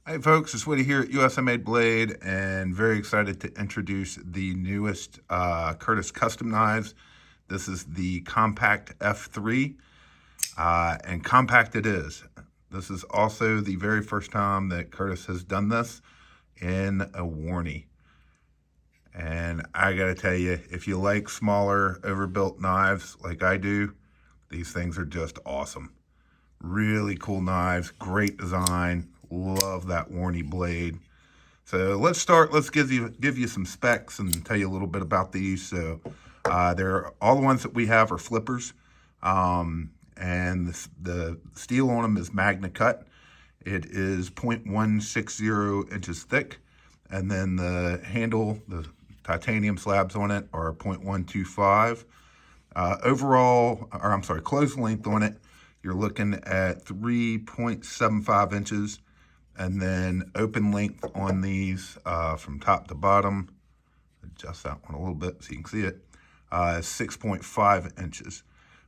Hey folks, it's Woody here at USA Made Blade, and very excited to introduce the newest Curtis custom knives. This is the Compact F3, and compact it is. This is also the very first time that Curtis has done this in a Wharny. And I gotta tell you, if you like smaller, overbuilt knives like I do, these things are just awesome. Really cool knives, great design. Love that Wharny blade. So let's start. Let's give you some specs and tell you a little bit about these. So all the ones that we have are flippers, and the steel on them is Magna Cut. It is 0.160 inches thick, and then the handle, the titanium slabs on it are 0.125. Closed length on it, you're looking at 3.75 inches. And then open length on these from top to bottom, adjust that one a little bit so you can see it, is 6.5 inches.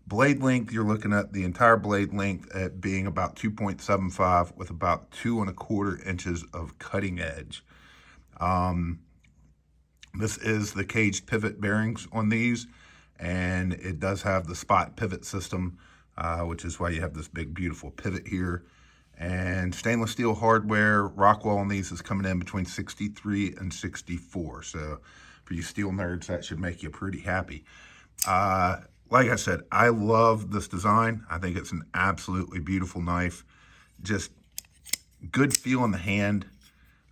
Blade length, you're looking at the entire blade length at being about 2.75 with about 2.25 inches of cutting edge. This is the caged pivot bearings on these, and it does have the spot pivot system, which is why you have this big, beautiful pivot here. And stainless steel hardware, Rockwell on these is coming in between 63 and 64. So for you steel nerds, that should make you pretty happy. Like I said, I love this design. I think it's an absolutely beautiful knife. Just good feel in the hand.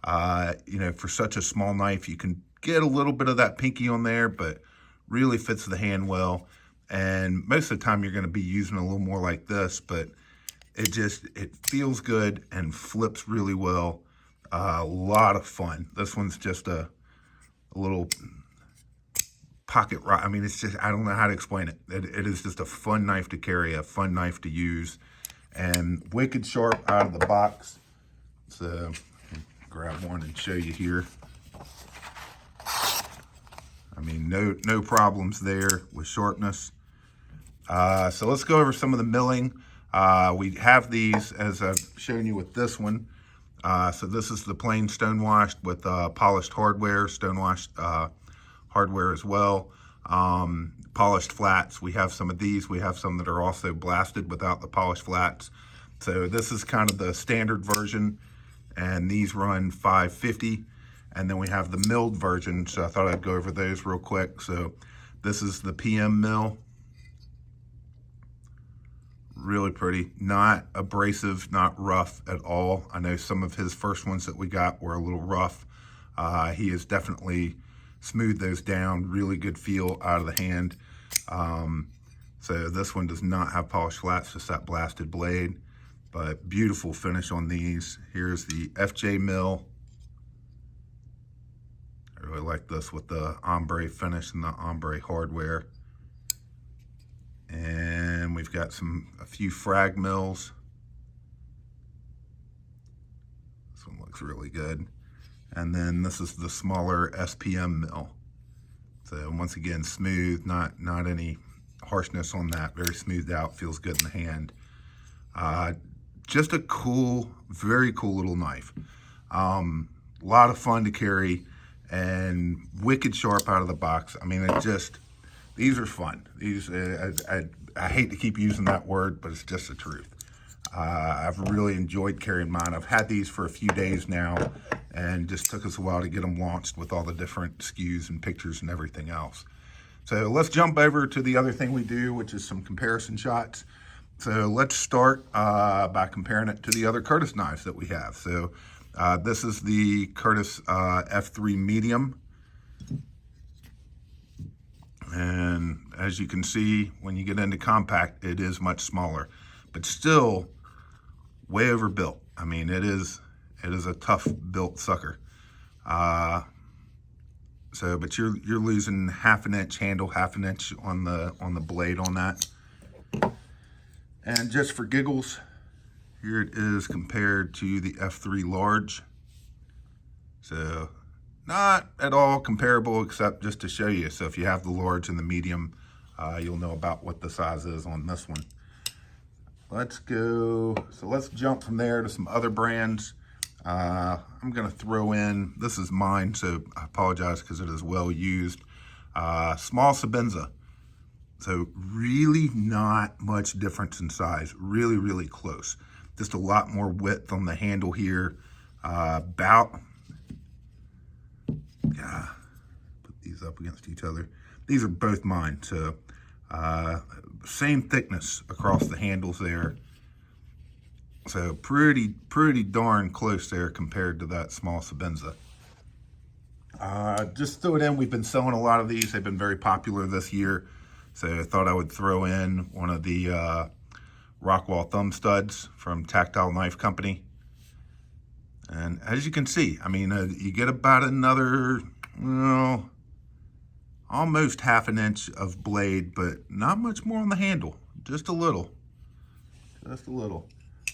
For such a small knife, you can get a little bit of that pinky on there, but really fits the hand well. And most of the time you're going to be using a little more like this, but it feels good and flips really well. A lot of fun. This one's just a little pocket rock. I mean, it's just, I don't know how to explain it. It is just a fun knife to carry, a fun knife to use, and wicked sharp out of the box. So grab one and show you here. I mean, no problems there with sharpness. So let's go over some of the milling. We have these, as I've shown you with this one. So this is the plain stonewashed with polished hardware, stonewashed hardware as well. Polished flats, we have some of these. We have some that are also blasted without the polished flats. So this is kind of the standard version, and these run $550. And then we have the milled version, so I thought I'd go over those real quick. So this is the PM mill. Really pretty, not abrasive, not rough at all. I know some of his first ones that we got were a little rough. He has definitely smoothed those down, really good feel out of the hand. So this one does not have polished flats, just that blasted blade, but beautiful finish on these. Here's the FJ mill. I really like this with the ombre finish and the ombre hardware. And we've got a few frag mills. This one looks really good. And then this is the smaller SPM mill. So once again, smooth, not any harshness on that. Very smoothed out, feels good in the hand. Just a cool, very cool little knife. A lot of fun to carry and wicked sharp out of the box. I mean, these are fun. These, I hate to keep using that word, but it's just the truth. I've really enjoyed carrying mine. I've had these for a few days now, and just took us a while to get them launched with all the different SKUs and pictures and everything else. So let's jump over to the other thing we do, which is some comparison shots. So let's start by comparing it to the other Curtis knives that we have. So this is the Curtis F3 Medium. And as you can see, when you get into compact, it is much smaller, but still way overbuilt. I mean, it is a tough built sucker. But you're losing half an inch handle, half an inch on the blade on that. And just for giggles, here it is compared to the F3 large. So not at all comparable, except just to show you. So if you have the large and the medium, you'll know about what the size is on this one. Let's jump from there to some other brands. I'm going to throw in, this is mine, so I apologize because it is well used. Small Sabenza. So really not much difference in size. Really, really close. Just a lot more width on the handle here. Put these up against each other. These are both mine. So same thickness across the handles there. So pretty darn close there compared to that Small Sabenza. Just throw it in. We've been selling a lot of these. They've been very popular this year. So I thought I would throw in one of the Rockwall thumb studs from Tactile Knife Company. And as you can see, I mean, you get about another, well, almost half an inch of blade, but not much more on the handle. Just a little. Just a little.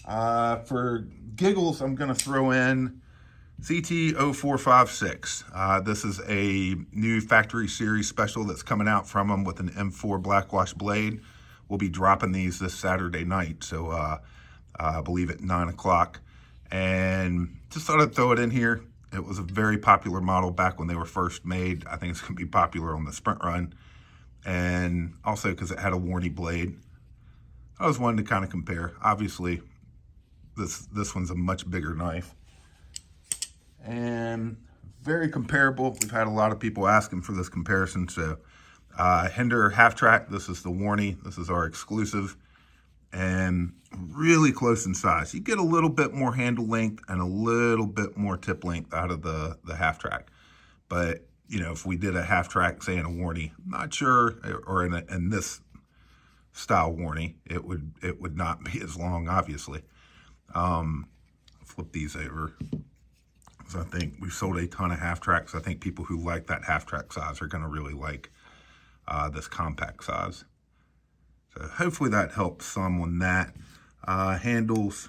For giggles, I'm going to throw in CT0456. This is a new factory series special that's coming out from them with an M4 blackwash blade. We'll be dropping these this Saturday night, so I believe at 9 o'clock. And just thought I'd throw it in here. It was a very popular model back when they were first made. I think it's going to be popular on the sprint run. And also because it had a Wharny blade. I was wanting to kind of compare. Obviously, this one's a much bigger knife. And very comparable. We've had a lot of people asking for this comparison. So Hinder half track, this is the Wharny. This is our exclusive. And really close in size. You get a little bit more handle length and a little bit more tip length out of the half track. But, you know, if we did a half track, say in a Wharny, not sure, or in this style Wharny, it would not be as long, obviously. Flip these over. So I think we've sold a ton of half tracks. I think people who like that half track size are going to really like this compact size. So hopefully that helps some on that. Handles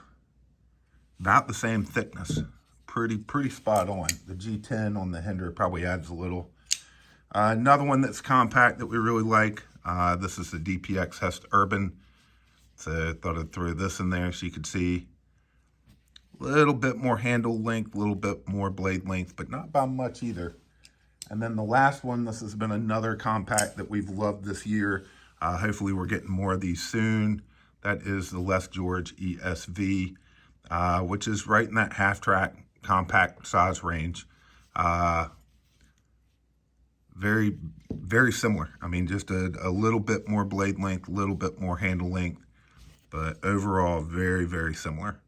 about the same thickness. Pretty spot on. The G10 on the Hinder probably adds a little. Another one that's compact that we really like. This is the DPX Hest Urban. So I thought I'd throw this in there so you could see a little bit more handle length, a little bit more blade length, but not by much either. And then the last one, this has been another compact that we've loved this year. Hopefully we're getting more of these soon. That is the Les George ESV, which is right in that half track compact size range. Very similar. I mean, just a little bit more blade length, a little bit more handle length, but overall very similar.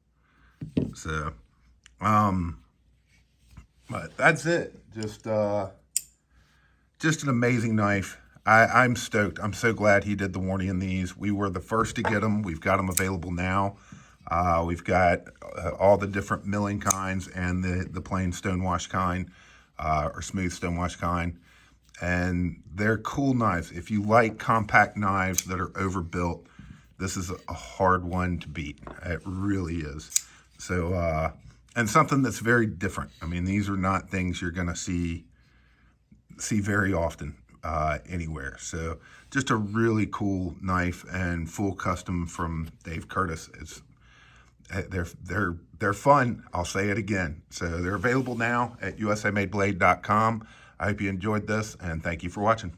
So, but that's it. Just an amazing knife. I'm stoked. I'm so glad he did the Wharny in these. We were the first to get them. We've got them available now. We've got all the different milling kinds and the plain stonewash kind, or smooth stonewash kind. And they're cool knives. If you like compact knives that are overbuilt, this is a hard one to beat. It really is. So, and something that's very different. I mean, these are not things you're going to see very often anywhere. So just a really cool knife and full custom from Dave Curtis. It's they're fun. I'll say it again. So they're available now at usamadeblade.com. I hope you enjoyed this, and thank you for watching.